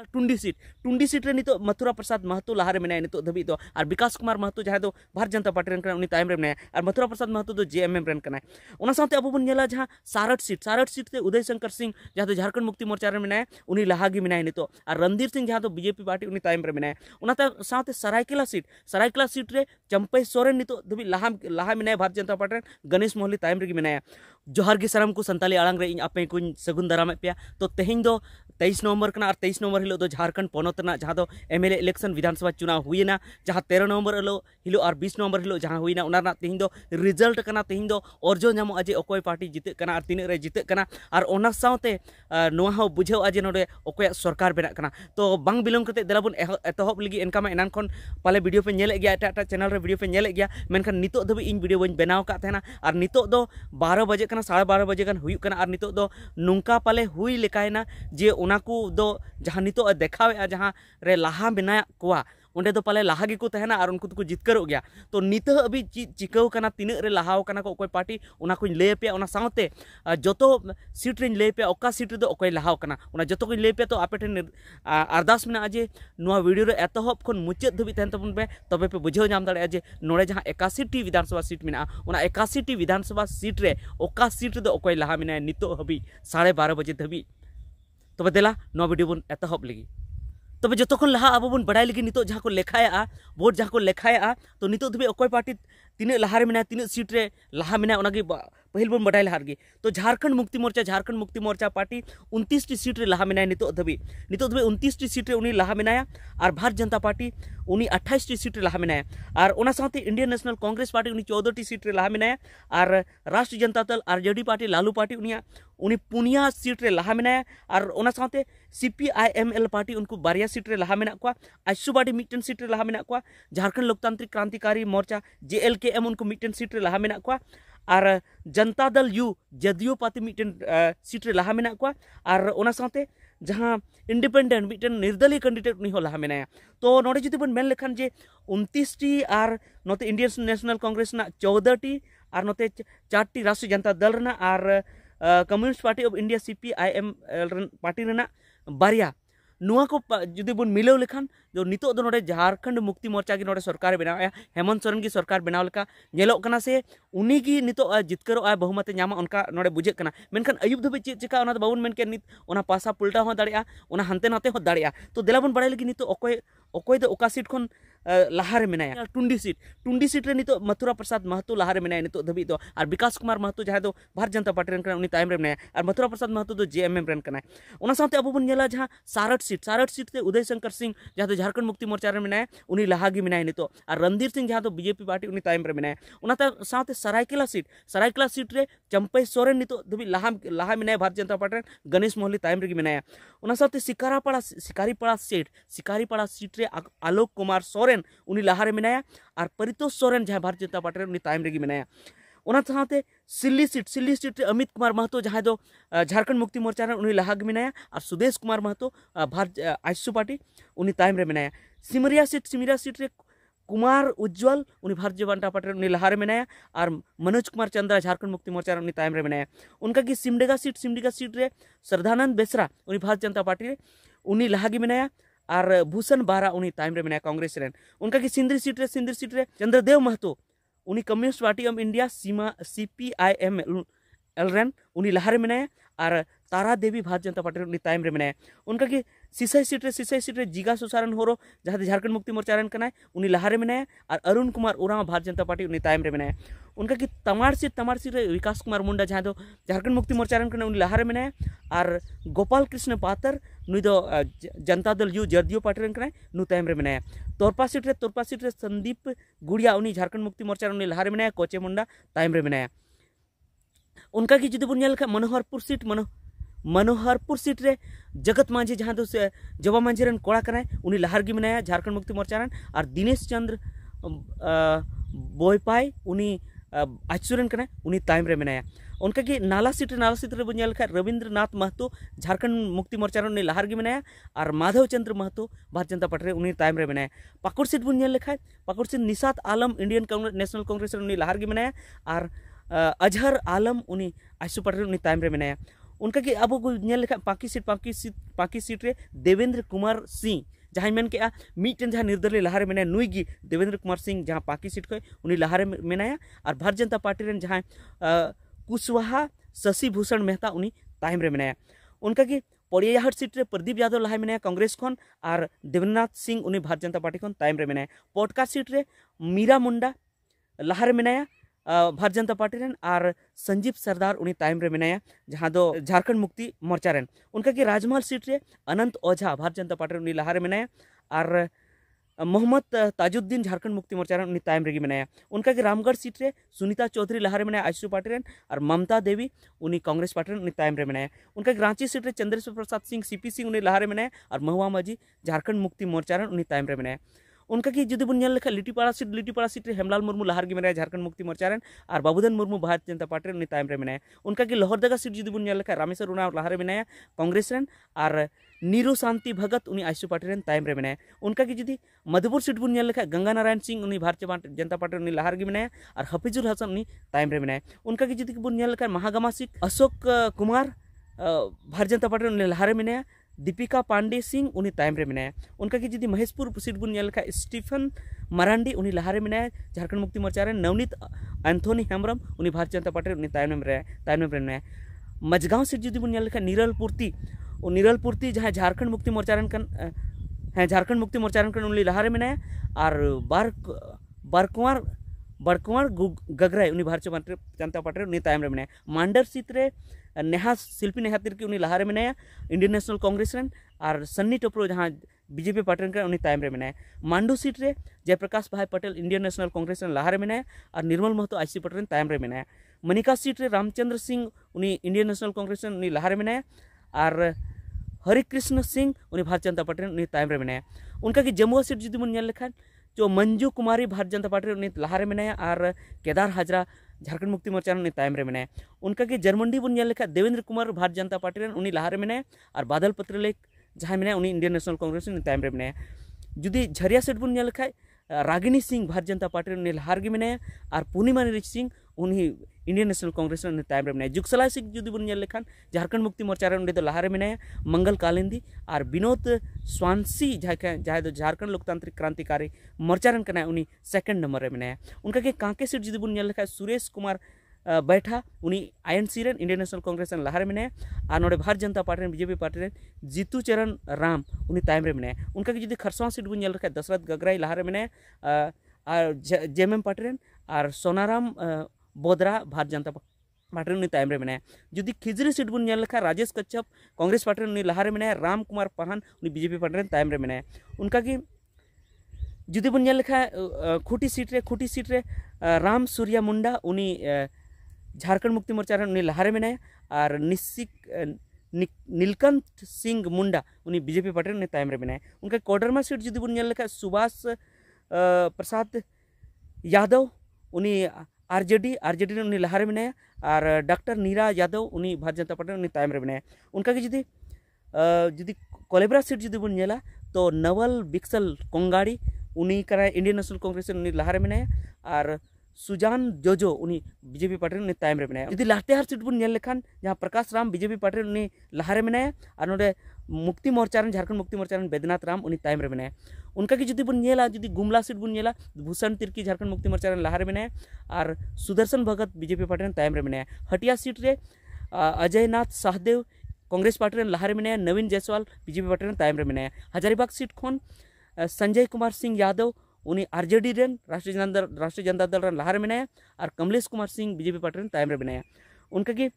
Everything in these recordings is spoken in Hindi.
टुंडी सीट रे नितो मथुरा प्रसाद महतो लहारे मेनाय नितो धबी दो और विकास कुमार महतो जहां दो भारत जनता पार्टी रन कना उनी तायम रे मेनाय और मथुरा प्रसाद महतो दो जेएमएम रन कना उना साथे अबो बन नेला जहां सारठ सीट ते उदय शंकर सिंह जहां दो झारखंड मुक्ति मोर्चा रे मेनाय उनी लहागी मेनाय नितो और रणधीर सिंह जहां दो बीजेपी पार्टी उनी तायम रे मेनाय उना साथे सरायकेला सीट रे चंपई सोरेन नितो धबी लहा मेनाय भारत जनता पार्टी गणेश मोहली तायम रे मेनाय जोहार गे साराम को संताली आड़ांग रे आपे को सगुन दाराम पे तो तेहें दो 23 नवंबर कना और 23 नवंबर हिलो दो झारखंड पोनत ना जहां दो एमएलए इलेक्शन विधानसभा चुनाव हुईना जहां 13 नवंबर हिलो और 20 नवंबर हिलो जहां हुईना उना ना तेहें दो रिजल्ट कना तेहें दो orjo नामो अजे ओकोय पार्टी जिते कना और तीन रे जिते कना और ओना साउते नोआ हो बुझाव अजे नोडे ओकोय सरकार बेना कना तो बांग बिलोम कते देलाबुन एतहब लगी एनका मा एनान खन पाले वीडियो पे नेले गया एटा चैनल रे वीडियो पे नेले गया मेनखान नितो दबी इन वीडियो बन बनाव का थेना और नितो दो 12 बजे कना 12:30 बजे गन हुई कना और नितो दो नुंका पाले हुई लेकायना जे उना को दो जहां नितो देखावे जहां रे लाहा मेना कोआ उंडे दो पाले लाहा गे को तहना और उनको तो जितकरो गया तो नित अभी चिकाव कना तीन रे लाहाव कना को कोई पार्टी उना को ले पे उना साउते जतो सीट रे ले पे ओका सीट रे दो ओकोय लाहाव कना उना जतो को ले पे तो आपे ठन अरदास मेना जे नुआ वीडियो रे एतहब खन मुचाद धबी तहन तबन पे तबे पे बुझाव नाम दाड़े जे नोडे जहां 81 टी विधानसभा सीट मेना उना 81 टी विधानसभा सीट रे ओका सीट दो ओकोय लाहा मेना नितो हबी 12:30 बजे धबी तबे देला नुआ वीडियो बन एतहब लगी तबे जतोखन लहा अब बन बड़ाई लगी नितो जहां को लेखाया वोट जहां को लेखाया तो नितो धबी ओकोय पार्टी तीन लहा रे मेना तीन सीट रे लहा मेना उनागी पहिल बन बड़ाई लहार गी तो Jharkhand Mukti Morcha party 29 T seat रे लहा मेना नितो धबी 29 टी सीट रे उनी लहा मेनाया और भारत जनता पार्टी उनी 28 टी सीट रे लहा मेनाया और ओना साथे इंडियन नेशनल कांग्रेस पार्टी उनी 14 टी सीट रे लहा मेनाया और राष्ट्रीय Janata Dal RJD party Lalu party उनी पुनिया सीट रे लहा मेनाया और ओना साथे सीपीआईएमएल पार्टी उनको बारिया सीट रे लहा मेना को आइसु पार्टी मिटन सीट रे लहा मेना को झारखंड लोकतांत्रिक क्रांतिकारी मोर्चा जेएलकेएम उनको मिटन सीट रे लहा मेना को और Janata Dal you JDU party mitten seat रे लहा मेना को और ओना साथे जहां इंडिपेंडेंट मिटन निर्दलीय कैंडिडेट उनी हो लहा मेनाया तो नोडे जुदी बन मेन लेखान जे 29 टी और नोते इंडियन नेशनल कांग्रेस ना 14 टी और नोते 4 टी राष्ट्रीय जनता दल ना और communist party of India CPIM party रेना बारिया नुआ को जुदी बन मिलाव लेखान जो नितो दो नोडे झारखंड मुक्ति मोर्चा की नोडे सरकार बनाया हेमंत सोरेन की सरकार बनाव लेका नेलो कना से उनी की नितो जितकरो आ बहुमत नामा उनका नोडे बुझे कना मेनखान अयुब धबे चे चिका ओना बाबुन मेन के नित ओना पासा पुलटा हो दाड़िया ओना हंते नाते हो दाड़िया तो देलाबन बड़ाई लगी नितो ओकोय दो ओका सीट खन लहारे मेनाया टुंडी सीट रे नितो मथुरा प्रसाद महतो लहारे मेनाया नितो धबी दो और विकास कुमार महतो जहां दो भारत जनता पार्टी रन कना उनी तायम रे मेनाया और मथुरा प्रसाद महतो दो जेएमएम रन कना उना साथे अबो बन नेला जहां सारठ सीट ते उदय शंकर सिंह जहां दो झारखंड मुक्ति मोर्चा रे मेनाया उनी लहागी मेनाया नितो और रणधीर सिंह जहां दो बीजेपी पार्टी उनी तायम रे मेनाया उना साथे सरायकेला सीट रे चंपई सोरेन नितो धबी लहा मेनाया भारत जनता पार्टी गणेश मोहली तायम रे मेनाया उना साथे सिकारीपाड़ा सीट रे आलोक कुमार सोरेन उनी लहारे मेनाया और परितोष सोरेन जहां भारत जनता पार्टी उनी तायम रे मेनाया उना साथे सिल्ली सीट रे अमित कुमार महतो जहां दो झारखंड मुक्ति मोर्चा रे उनी लहाग मेनाया और सुदेश कुमार महतो भारत आइसु पार्टी उनी तायम रे मेनाया सिमरिया सीट रे कुमार उज्जवल उनी भारत जनता पार्टी उनी लहारे मेनाया और मनोज कुमार चंद्रा झारखंड मुक्ति मोर्चा उनी तायम रे मेनाया उनका की सिमडेगा सीट रे श्रद्धानंद बेसरा उनी भारत जनता पार्टी उनी लहागी मेनाया और भूषण बारा उनी तायम रे मेनाया कांग्रेस रेन उनका की सिंदरी सीट रे चंद्रदेव महतो उनी communist party of India CPIM rain उनी लहारे मेनाया और तारा देवी भारत जनता पार्टी उनी तायम रे मेनाया उनका की सिसई सीट रे जिगा सुसारन होरो जहां झारखंड मुक्ति मोर्चा रेन कना उनी लहारे मेनाया और अरुण कुमार उराव भारत जनता पार्टी उनी तायम रे मेनाया उनका की तमार सीट रे विकास कुमार मुंडा जहां दो झारखंड मुक्ति मोर्चा रेन कना उनी लहारे मेनाया और गोपाल कृष्ण पातर नुई दो Janata Dal you JDU party rain कना नु तायम रे मेनाया तोरपा सीट रे संदीप गुड़िया उनी झारखंड मुक्ति मोर्चा उनी लहारे मेनाया कोचे मुंडा तायम रे मेनाया उनका की जुदी बन नेल खा मनोहरपुर सीट रे जगत माझी जहां दो जवा माझी रन कोड़ा कना उनी लहार गी मेनाया झारखंड मुक्ति मोर्चा रन और दिनेश चंद्र बोयपाई उनी आचुरन कना उनी तायम रे मेनाया उनका की नाला सीट रे बन नेल खा रविंद्रनाथ महतो झारखंड मुक्ति मोर्चा रन उनी लहार गी मेनाया और माधव चंद्र महतो भारत जनता पार्टी उनी तायम रे मेनाया पाकुड़ सीट बन नेल लेखा पाकुड़ सीट निशात आलम इंडियन नेशनल कांग्रेस उनी लहार गी मेनाया और अजहर आलम उनी आइसु पार्टी उनी तायम रे मेनाया उनका कि अब को नेल लेखा पाकी सीट रे देवेंद्र कुमार सिंह जहाँ मेन के मीटन जहाँ निर्दलीय लहारे मेना नुई गी देवेंद्र कुमार सिंह जहाँ पाकी सीट को उनी लहारे मेनाया और भारतीय जनता पार्टी रेन जहाँ कुशवाहा शशि भूषण मेहता उनी ताइम रे मेनाया उनका कि पड़ियाहाट सीट रे प्रदीप यादव लहाय मेनाया कांग्रेस खन और देवेंद्रनाथ सिंह उनी भारतीय जनता पार्टी खन ताइम रे मेनाया पटका सीट रे मीरा मुंडा लहारे मेनाया भारतीय जनता पार्टी रेन और संजीव सरदार उनी ताइम रे मेनाया जहाँ दो झारखंड मुक्ति मोर्चा रेन उनका कि राजमहल सीट रे अनंत ओझा भारतीय जनता पार्टी उनी लहारे मेनाया और मोहम्मद ताजुद्दीन झारखंड मुक्ति मोर्चा रेन उनी ताइम रेगी मेनाया उनका कि रामगढ़ सीट रे सुनीता चौधरी लहारे मेनाया आईसीयू पार्टी रेन और ममता देवी उनी कांग्रेस पार्टी रेन उनी ताइम रे मेनाया उनका कि रांची सीट रे चंद्रेश्वर प्रसाद सिंह सीपी सिंह उनी लहारे मेनाया और महुआ माझी झारखंड मुक्ति मोर्चा रेन उनी ताइम रे मेनाया उनका कि जुदी बन लेखा लिटीपाड़ा सीट रे हेमलाल मुर्मू लहार गी मेनाया झारखंड मुक्ति मोर्चा रेन और बाबूधन मुर्मू भारतीय जनता पार्टी रेन उनी ताइम रे मेनाया उनका कि लोहरदगा सीट जुदी बन लेखा रामेश्वर उना लहारे मेनाया कांग्रेस रेन और नीरू शांति भगत उनी आईसीयू पार्टी रेन ताइम रे मेनाया उनका कि जुदी मधुपुर सीट बन लेखा गंगा नारायण सिंह उनी भारतीय जनता पार्टी उनी लहार गी मेनाया और हफीजुल हसन उनी ताइम रे मेनाया उनका कि जुदी बन लेखा महागामा सीट अशोक कुमार भारतीय जनता पार्टी उनी लहारे मेनाया दीपिका पांडे सिंह उनी ताइम रे मेनाया उनका कि जुदी महेशपुर सीट बन लेखा स्टीफन मरांडी उनी लहारे मेनाया झारखंड मुक्ति मोर्चा रेन नवनीत एंथोनी हेम्ब्रम उनी भारतीय जनता पार्टी उनी ताइम रे मेनाया मजगांव सीट जुदी बन लेखा नीरल पूर्ति जहाँ झारखंड मुक्ति मोर्चा रेन कन झारखंड मुक्ति मोर्चा रेन कन उनी लहारे मेनाया और बड़कुंवर गगराय उनी भारतीय जनता पार्टी उनी ताइम रे मेनाया मांडर सीट रे शिल्पी नेहा तिर्की उनी लहारे मेनाया इंडियन नेशनल कांग्रेस रेन और सन्नी टोपरो जहाँ बीजेपी पार्टी रेन उनी ताइम रे मेनाया मांडू सीट रे Jaiprakash Bhai Patel Indian National Congress रेन लहारे मेनाया और निर्मल महतो आईसी पार्टी रेन ताइम रे मेनाया मनिका सीट रे रामचंद्र सिंह उनी इंडियन नेशनल कांग्रेस रेन उनी लहारे मेनाया और हरिकृष्ण सिंह उनी भारतीय जनता पार्टी रेन उनी ताइम रे मेनाया उनका कि जमुआ सीट जुदी बन लेखा जो मंजू कुमारी भारतीय जनता पार्टी उनी लहारे मेनाया और केदार हाजरा झारखंड मुक्ति मोर्चा उनी ताइम रे मेनाया उनका कि जर्मंडी बन लेखा देवेंद्र कुमार भारतीय जनता पार्टी रेन उनी लहारे मेनाया और बादल पत्रलेख जहाँ मेनाया उनी इंडियन नेशनल कांग्रेस उनी ताइम रे मेनाया जुदी झरिया सीट बन लेखा रागिनी सिंह भारतीय जनता पार्टी उनी लहार गी मेनाया और पूर्णिमा निरीज सिंह उनी इंडियन नेशनल कांग्रेस उनी ताइम रे मेनाया जुगसला सीट जुदी बन लेखान झारखंड मुक्ति मोर्चा रेन उनी दो लहारे मेनाया मंगल कालिंदी और विनोद स्वांसी जहाँ दो झारखंड लोकतांत्रिक क्रांतिकारी मोर्चा रेन कना उनी सेकंड नंबर रे मेनाया उनका के कांके सीट जुदी बन लेखा सुरेश कुमार बैठा उनी आईएनसी रेन इंडियन नेशनल कांग्रेस रेन लहारे मेनाया और नोडे भारतीय जनता पार्टी रेन बीजेपी पार्टी रेन जीतू चरण राम उनी ताइम रे मेनाया उनका कि जुदी खरसावां सीट बन लेखा दशरथ गगराई लहारे मेनाया और जेएमएम पार्टी रेन और सोनाराम बोदरा भारतीय जनता पार्टी उनी ताइम रे मेनाया जुदी खिजरी सीट बन लेखा राजेश कच्छप कांग्रेस पार्टी उनी लहारे मेनाया राम कुमार पहान उनी बीजेपी पार्टी रेन ताइम रे मेनाया उनका कि जुदी बन लेखा खूटी सीट रे राम सूर्या मुंडा उनी झारखंड मुक्ति मोर्चा रेन उनी लहारे मेनाया और नीलकंठ सिंह मुंडा उनी बीजेपी पार्टी उनी ताइम रे मेनाया उनका कोडरमा सीट जुदी बन लेखा सुभाष प्रसाद यादव उनी आरजेडी उनी लहारे मेनाया और डॉक्टर नीरा यादव उनी भारतीय जनता पार्टी उनी ताइम रे मेनाया उनका कि जुदी कोलेब्रा सीट जुदी बन नेला तो नवल बिक्सल कोंगाड़ी उनी करा इंडियन नेशनल कांग्रेस उनी लहारे मेनाया और सुजान जोजो उनी बीजेपी पार्टी उनी ताइम रे मेनाया जुदी लातेहार सीट बन लेखान जहाँ प्रकाश राम बीजेपी पार्टी उनी लहारे मेनाया और नोडे मुक्ति मोर्चा रेन झारखंड मुक्ति मोर्चा रेन बैद्यनाथ राम उनी ताइम रे मेनाया उनका कि जुदी बन नेला जुदी गुमला सीट बन नेला भूषण तिर्की झारखंड मुक्ति मोर्चा रेन लहारे मेनाया और सुदर्शन भगत बीजेपी पार्टी रेन ताइम रे मेनाया हटिया सीट रे अजयनाथ सहदेव कांग्रेस पार्टी रेन लहारे मेनाया नवीन जायसवाल बीजेपी पार्टी रेन ताइम रे मेनाया हजारीबाग सीट खन संजय कुमार सिंह यादव उनी आरजेडी रेन राष्ट्रीय जनता दल रेन लहारे मेनाया और कमलेश कुमार सिंह बीजेपी पार्टी रेन ताइम रे मेनाया उनका कि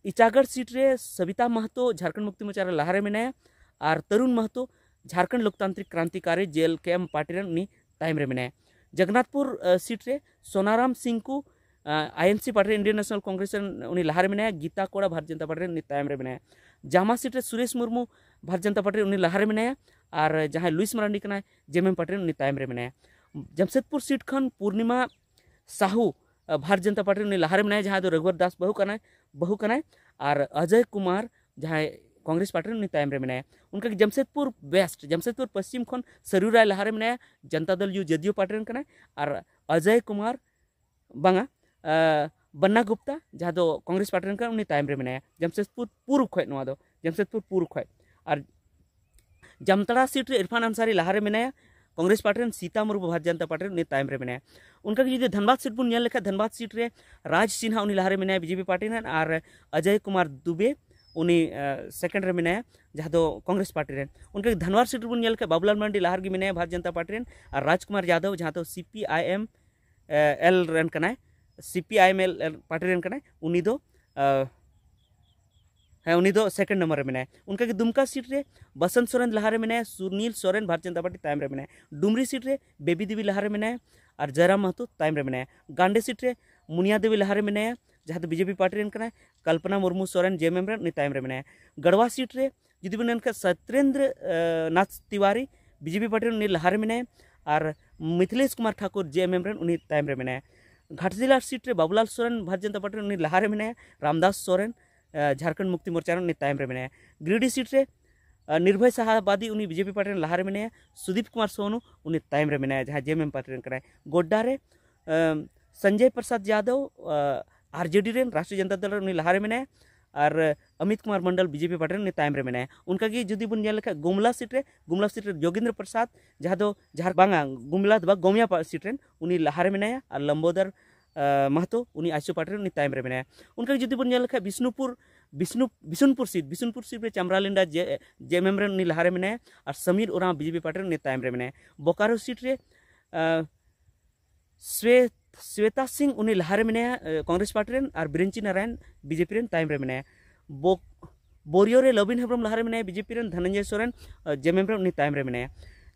इचागढ़ सीट रे सविता महतो झारखंड मुक्ति मोर्चा रेन लहारे मेनाया और तरुण महतो झारखंड लोकतांत्रिक क्रांतिकारी जेएलकेएम पार्टी रेन उनी ताइम रे मेनाया जगन्नाथपुर सीट रे सोनाराम सिंह को INC party Indian National Congress उनी लहारे मेनाया गीता कोड़ा भारतीय जनता पार्टी उनी ताइम रे मेनाया जामा सीट रे सुरेश मुर्मू भारतीय जनता पार्टी उनी लहारे मेनाया और जहाँ लुइस मरांडी कना जेएमएम पार्टी उनी ताइम रे मेनाया जमशेदपुर सीट खन पूर्णिमा साहू भारतीय जनता पार्टी उनी लहारे मेनाया जहाँ दो रघुवर दास बहु कना और अजय कुमार जहाँ कांग्रेस पार्टी उनी ताइम रे मेनाया उनका कि जमशेदपुर पश्चिम खन सरयू राय लहारे मेनाया जनता दल जदयू पार्टी रेन कना और अजय कुमार बांगा बन्ना गुप्ता जहाँ दो कांग्रेस पार्टी रन उनी तायम रे मेनाया जमशेदपुर पूर्व खय नोआ दो जमशेदपुर पूर्व खय और जामताड़ा सीट रे इरफान अंसारी लहारे मेनाया कांग्रेस पार्टी रन सीता मुर्मू भारतीय जनता पार्टी उनी तायम रे मेनाया उनका जुदी धनबाद सीट बन लेखा धनबाद सीट रे राज सिन्हा उनी लहारे मेनाया बीजेपी पार्टी रन और अजय कुमार दुबे उनी सेकंड रे मेनाया जहाँ दो कांग्रेस पार्टी रन उनका धनबाद सीट बन लेखा बाबूलाल मरांडी लहार गी मेनाया भारतीय जनता पार्टी रन और राजकुमार यादव जहाँ दो CPIM एल रन कनाय CPIM एल पार्टी रन कनाय उनी दो है उनी दो सेकंड नंबर रे मेनाय उनका दुमका सीट रे बसंत सोरेन लहारे मेनाय सुनील सोरेन भारतीय जनता पार्टी तायम रे मेनाय डुमरी सीट रे बेबी देवी लहारे मेनाय और जयराम महतो तायम रे मेनाय गांडे सीट रे मुनिया देवी लहारे मेनाय जहाँ दो बीजेपी पार्टी रन कनाय कल्पना मुर्मू सोरेन JMM रन उनी तायम रे मेनाय गढ़वा सीट रे जुदी बन Satyendra Nath Tiwari BJP party run उनी लहारे मेनाय और मिथिलेश कुमार ठाकुर JMM रन उनी तायम रे मेनाय घाटजिला सीट रे बाबूलाल सोरेन भारतीय जनता पार्टी उनी लहारे मेनाय रामदास सोरेन झारखंड मुक्ति मोर्चा उनी तायम रे मेनाय गिरिडीह सीट रे निर्भय शाहबादी उनी बीजेपी पार्टी लहारे मेनाय सुदीप कुमार सोनू उनी तायम रे मेनाय जहाँ JMM पार्टी रन कनाय गोड्डा रे संजय प्रसाद यादव RJD रेन राष्ट्रीय जनता दल उनी लहारे मेनाय और अमित कुमार मंडल बीजेपी पार्टी उनी तायम रे मेनाय उनका जुदी बन लेखा गुमला सीट रे जोगेंद्र प्रसाद जहाँ दो बांगा गुमला दो गोमिया सीट रेन उनी लहारे मेनाय और लंबोदर महतो उनी आईसो पार्टी उनी तायम रे मेनाय उनका जुदी बन लेखा बिशुनपुर सीट रे चमरालिंडा JMM रन उनी लहारे मेनाय और समीर उरांव बीजेपी पार्टी उनी तायम रे मेनाय बोकारो सीट रे श्वेता सिंह उनी लहारे मेनाय कांग्रेस पार्टी रन और बिरेंची नारायण बीजेपी रन तायम रे मेनाय बोरियो रे लबिन हेम्ब्रम लहारे मेनाय बीजेपी रन धनंजय सोरेन JMM रन उनी तायम रे मेनाय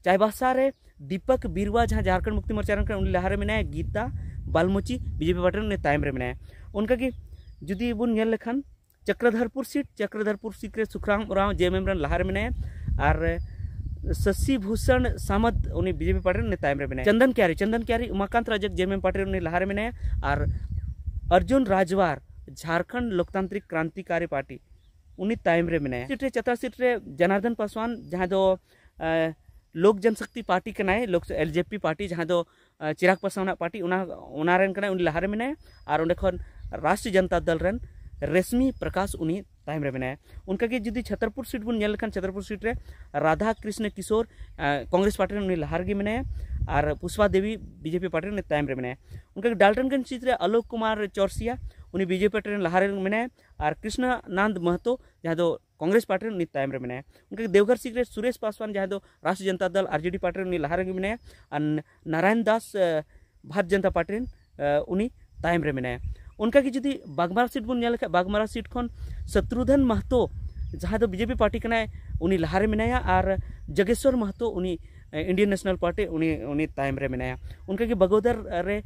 चाईबासा रे दीपक बिरवा जहाँ झारखंड मुक्ति मोर्चा रन उनी लहारे मेनाय गीता बालमुची बीजेपी पार्टी उनी तायम रे मेनाय उनका जुदी बन नेल लेखान चक्रधरपुर सीट रे सुखराम उरांव JMM रन लहारे मेनाय और शशि भूषण सामंत उनी बीजेपी पार्टी उनी तायम रे मेनाय चंदन क्यारी उमाकांत राजक JMM पार्टी उनी लहारे मेनाय और अर्जुन राजवार झारखंड लोकतांत्रिक क्रांतिकारी पार्टी उनी तायम रे मेनाय सीट रे चतरा सीट रे जनार्दन पासवान जहाँ दो लोक जनशक्ति पार्टी कनाय LJP पार्टी जहाँ दो चिराग पासवान पार्टी उना रन कनाय उनी लहारे मेनाय और उंडे खन राष्ट्रीय जनता दल रन रेशमी प्रकाश उनी तायम रे मेनाय उनका जुदी छतरपुर सीट बन नेल लेखान छतरपुर सीट रे राधा कृष्ण किशोर कांग्रेस पार्टी उनी लहार गी मेनाय और पुष्पा देवी बीजेपी पार्टी उनी तायम रे मेनाय उनका डाल्टनगंज सीट रे आलोक कुमार चौरसिया उनी बीजेपी पार्टी लहारे मेनाय और कृष्णानंद महतो जहाँ दो कांग्रेस पार्टी उनी तायम रे मेनाय उनका देवघर सीट रे सुरेश पासवान जहाँ दो राष्ट्रीय जनता दल RJD पार्टी उनी लहारे गी मेनाय और नारायण दास भारतीय जनता पार्टी उनी तायम रे मेनाय उनका जुदी बागमारा सीट बन नेल लेखा बागमारा सीट खन शत्रुघ्न महतो जहाँ दो बीजेपी पार्टी कनाय उनी लहारे मेनाय और जगेश्वर महतो उनी इंडियन नेशनल पार्टी उनी तायम रे मेनाय उनका बगोदर रे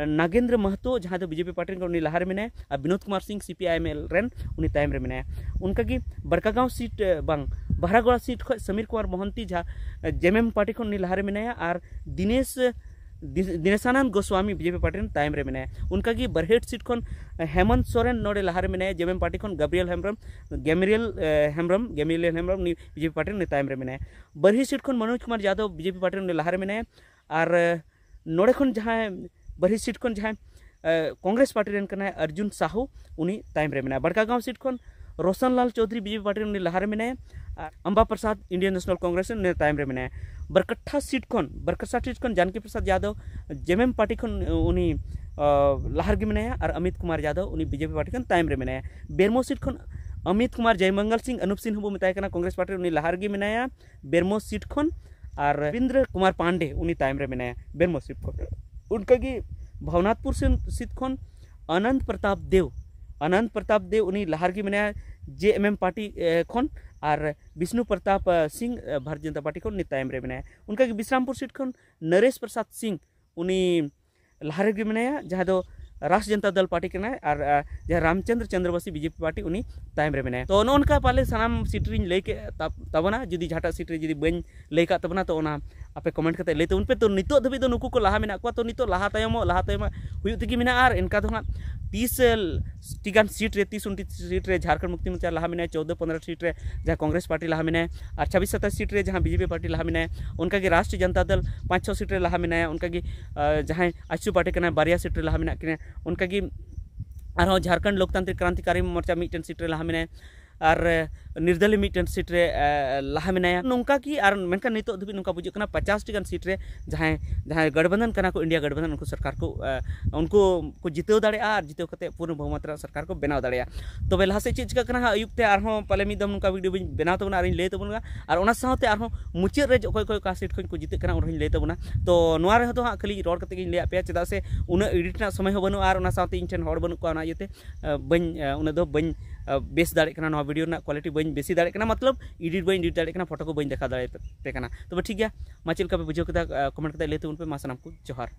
नागेंद्र महतो जहाँ दो बीजेपी पार्टी उनी लहारे मेनाय और विनोद कुमार सिंह CPIM रेन उनी तायम रे मेनाय उनका बड़कागांव सीट बांग बहरागोड़ा सीट खो समीर कुमार मोहंती जहाँ JMM पार्टी को उनी लहारे मेनाय और दिनेशानंद गोस्वामी बीजेपी पार्टी तायम रे मेनाय उनका बरहेट सीट खन हेमंत सोरेन नोडे लहारे मेनाय JMM पार्टी खन गब्रियल हेम्ब्रम उनी बीजेपी पार्टी तायम रे मेनाय बरही सीट खन मनोज कुमार यादव बीजेपी पार्टी उनी लहारे मेनाय और नोडे खन जहाँ बरही सीट खन जहाँ कांग्रेस पार्टी रन कनाय अर्जुन साहू उनी तायम रे मेनाय बड़कागांव सीट खन रोशनलाल चौधरी बीजेपी पार्टी उनी लहारे मेनाय अंबा प्रसाद इंडियन नेशनल कांग्रेस उनी तायम रे मेनाय बरकट्ठा सीट खन जानकी प्रसाद यादव JMM पार्टी खन उनी लहार गी मेनाय और अमित कुमार यादव उनी बीजेपी पार्टी खन तायम रे मेनाय बेरमो सीट खन अमित कुमार जयमंगल सिंह अनूप सिंह हबो मेताय कना कांग्रेस पार्टी उनी लहार गी मेनाय बेरमो सीट खन और रविंद्र कुमार पांडे उनी तायम रे मेनाय बेरमो सीट खन उनका भवनाथपुर सीट खन अनंत प्रताप देव उनी लहार गी मेनाय JMM पार्टी खन और विष्णु प्रताप सिंह भारतीय जनता पार्टी खन उनी तायम रे मेनाय उनका विश्रामपुर सीट खन नरेश प्रसाद सिंह उनी लहारे गी मेनाय जहाँ दो राष्ट्रीय जनता दल पार्टी कनाय और जहाँ रामचंद्र चंद्रवंशी बीजेपी पार्टी उनी तायम रे मेनाय तो नोनका पाले सानाम सीट रिन लई के तबना जुदी झाटा सीट रे जुदी बन लई का तबना तो ओना आपे कमेंट करते लेते उनपे तो नितो धबी दो नुकु को लहा मेना को तो नितो लहा तयम हुयु तकी मेना और इनका तो ना 30 टीगान सीट रे 30-29 सीट रे झारखंड मुक्ति मोर्चा लहा मेना 14-15 सीट रे जहाँ कांग्रेस पार्टी लहा मेना और 26-27 सीट रे जहाँ बीजेपी पार्टी लहा मेना उनका राष्ट्रीय जनता दल 5-6 सीट रे लहा मेना उनका जहाँ आईसू पार्टी कना बारिया सीट रे लहा मेना उनका और झारखंड लोकतांत्रिक क्रांतिकारी मोर्चा मिट्टन सीट रे लहा मेनाय और निर्दलीय मिट्टन सीट रे लहा मेनाया नोंका की और मेनखान नितो धबी नोंका बुझुग कना 50 टी गान सीट रे जहां जहां गठबंधन कना को इंडिया गठबंधन उनको सरकार को उनको को जितेव दाड़ेया और जितेव कते पूर्ण बहुमत सरकार को बनाव दाड़ेया तबे लहा से चेक चिका कना आयुब ते आरहों पले मिदम नोंका वीडियो बिन बनाव तबना और लay तबना और ओना साथे आरहों मुचाद रे कोय कोय का सीट खन को जिते कना उरहिन लay तबना तो नोआ रे तो खाली रोड कते गिन लay पे चदा से उना एडिट ना समय हो बनु और ओना साथे इन ठेन हड़ बनु को ना येते बन उना दो बन बेस दाड़े कना नोआ वीडियो ना क्वालिटी बन बेसी दाड़े कना मतलब एडिट बन एडिट दाड़े कना फोटो को बन देखा दाड़े पे कना तो ठीक गया मा चेल का पे बुझो कदा कमेंट कदा लay तबन पे मा सनाम को जोहार।